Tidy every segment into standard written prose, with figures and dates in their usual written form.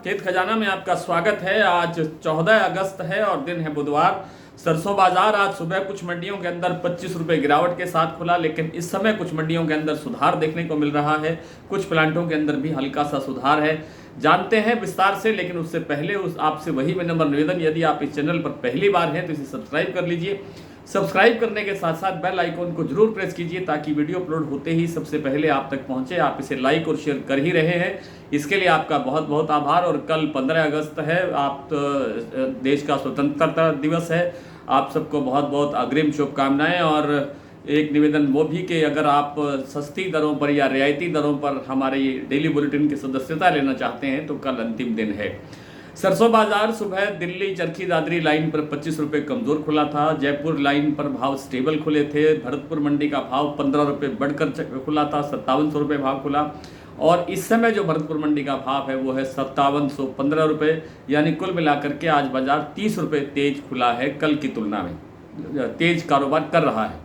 खेत खजाना में आपका स्वागत है। आज 14 अगस्त है और दिन है बुधवार। सरसों बाजार आज सुबह कुछ मंडियों के अंदर 25 रुपए गिरावट के साथ खुला, लेकिन इस समय कुछ मंडियों के अंदर सुधार देखने को मिल रहा है। कुछ प्लांटों के अंदर भी हल्का सा सुधार है, जानते हैं विस्तार से। लेकिन उससे पहले आपसे वही विनम्र निवेदन, यदि आप इस चैनल पर पहली बार हैं तो इसे सब्सक्राइब कर लीजिए। सब्सक्राइब करने के साथ साथ बेल आइकॉन को जरूर प्रेस कीजिए ताकि वीडियो अपलोड होते ही सबसे पहले आप तक पहुंचे। आप इसे लाइक और शेयर कर ही रहे हैं, इसके लिए आपका बहुत बहुत आभार। और कल 15 अगस्त है, आप देश का स्वतंत्रता दिवस है। आप सबको बहुत बहुत अग्रिम शुभकामनाएं। और एक निवेदन वो भी कि अगर आप सस्ती दरों पर या रियायती दरों पर हमारे डेली बुलेटिन की सदस्यता लेना चाहते हैं तो कल अंतिम दिन है। सरसों बाजार सुबह दिल्ली चरखी दादरी लाइन पर 25 रुपये कमज़ोर खुला था। जयपुर लाइन पर भाव स्टेबल खुले थे। भरतपुर मंडी का भाव 15 रुपये बढ़कर खुला था, 5700 रुपये भाव खुला। और इस समय जो भरतपुर मंडी का भाव है वो है 5715 रुपये, यानी कुल मिलाकर के आज बाजार 30 रुपये तेज खुला है। कल की तुलना में तेज कारोबार कर रहा है।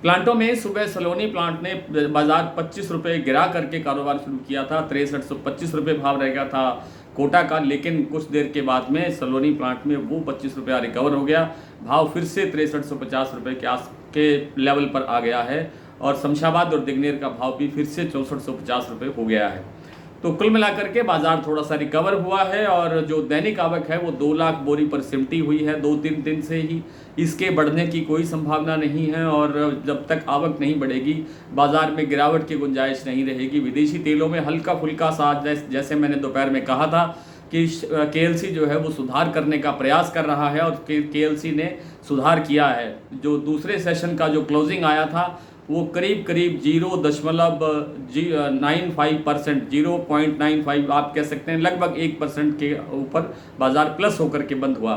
प्लांटों में सुबह सलोनी प्लांट ने बाजार 25 रुपये गिरा करके कारोबार शुरू किया था। 6325 रुपये भाव रह गया था कोटा का, लेकिन कुछ देर के बाद में सलोनी प्लांट में वो 25 रुपया रिकवर हो गया। भाव फिर से 6350 रुपये के लेवल पर आ गया है। और शमशाबाद और दिग्नेर का भाव भी फिर से 6450 रुपये हो गया है। तो कुल मिलाकर के बाजार थोड़ा सा रिकवर हुआ है। और जो दैनिक आवक है वो 2 लाख बोरी पर सिमटी हुई है 2-3 दिन से ही। इसके बढ़ने की कोई संभावना नहीं है और जब तक आवक नहीं बढ़ेगी बाजार में गिरावट की गुंजाइश नहीं रहेगी। विदेशी तेलों में हल्का फुल्का सा, जैसे मैंने दोपहर में कहा था कि केएलसी जो है वो सुधार करने का प्रयास कर रहा है और केएलसी ने सुधार किया है। जो दूसरे सेशन का जो क्लोजिंग आया था वो करीब 0.95%, 0.95 आप कह सकते हैं, लगभग 1% के ऊपर बाजार प्लस होकर के बंद हुआ।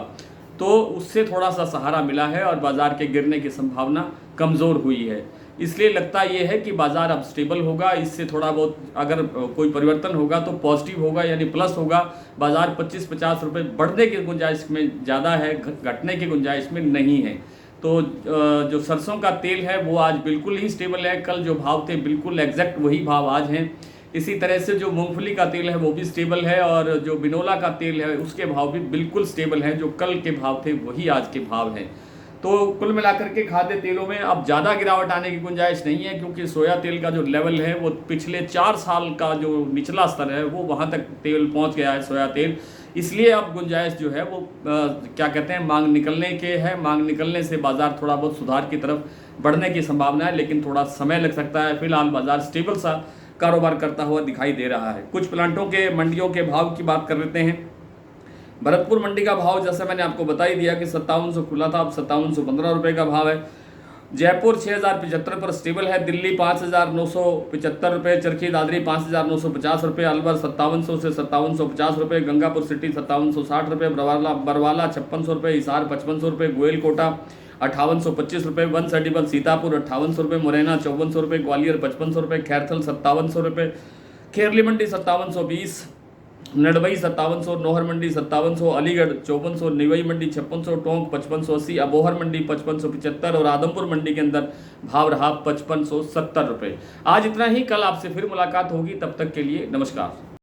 तो उससे थोड़ा सा सहारा मिला है और बाजार के गिरने की संभावना कमज़ोर हुई है। इसलिए लगता ये है कि बाजार अब स्टेबल होगा। इससे थोड़ा बहुत अगर कोई परिवर्तन होगा तो पॉजिटिव होगा, यानी प्लस होगा। बाजार 25-50 रुपये बढ़ने की गुंजाइश में ज़्यादा है, घटने की गुंजाइश में नहीं है। तो जो सरसों का तेल है वो आज बिल्कुल ही स्टेबल है। कल जो भाव थे बिल्कुल एग्जैक्ट वही भाव आज हैं। इसी तरह से जो मूंगफली का तेल है वो भी स्टेबल है और जो बिनोला का तेल है उसके भाव भी बिल्कुल स्टेबल हैं। जो कल के भाव थे वही आज के भाव हैं। तो कुल मिलाकर के खाद्य तेलों में अब ज़्यादा गिरावट आने की गुंजाइश नहीं है, क्योंकि सोया तेल का जो लेवल है वो पिछले 4 साल का जो निचला स्तर है वो वहाँ तक तेल पहुँच गया है, सोया तेल। इसलिए अब गुंजाइश जो है वो क्या कहते हैं, मांग निकलने के है। मांग निकलने से बाजार थोड़ा बहुत सुधार की तरफ बढ़ने की संभावना है, लेकिन थोड़ा समय लग सकता है। फिलहाल बाजार स्टेबल सा कारोबार करता हुआ दिखाई दे रहा है। कुछ प्लांटों के मंडियों के भाव की बात कर लेते हैं। भरतपुर मंडी का भाव जैसे मैंने आपको बता ही दिया कि 5700 खुला था, अब 5715 रुपये का भाव है। जयपुर 6075 पर स्टेबल है। दिल्ली 5975 रुपये, चरखी दादरी 5950 रुपये, अलवर 5700 से 5750 रुपये, गंगापुर सिटी 5760 रुपये, बरवाला 5600 रुपये, हिसार 5500 रुपये, गोयल कोटा 5825 रुपये, वन सडीबल सीतापुर 5800 रुपये, मुरैना 5400 रुपये, ग्वालियर 5500 रुपये, खैरथल 5700 रुपये, खेरली मंडी 5720, नडबई 5700, नौहर मंडी 5700, अलीगढ़ 5400, निवई मंडी 5600, टोंक 5580, अबोहर मंडी 5575 और आदमपुर मंडी के अंदर भाव रहा 5570 रुपये। आज इतना ही। कल आपसे फिर मुलाकात होगी, तब तक के लिए नमस्कार।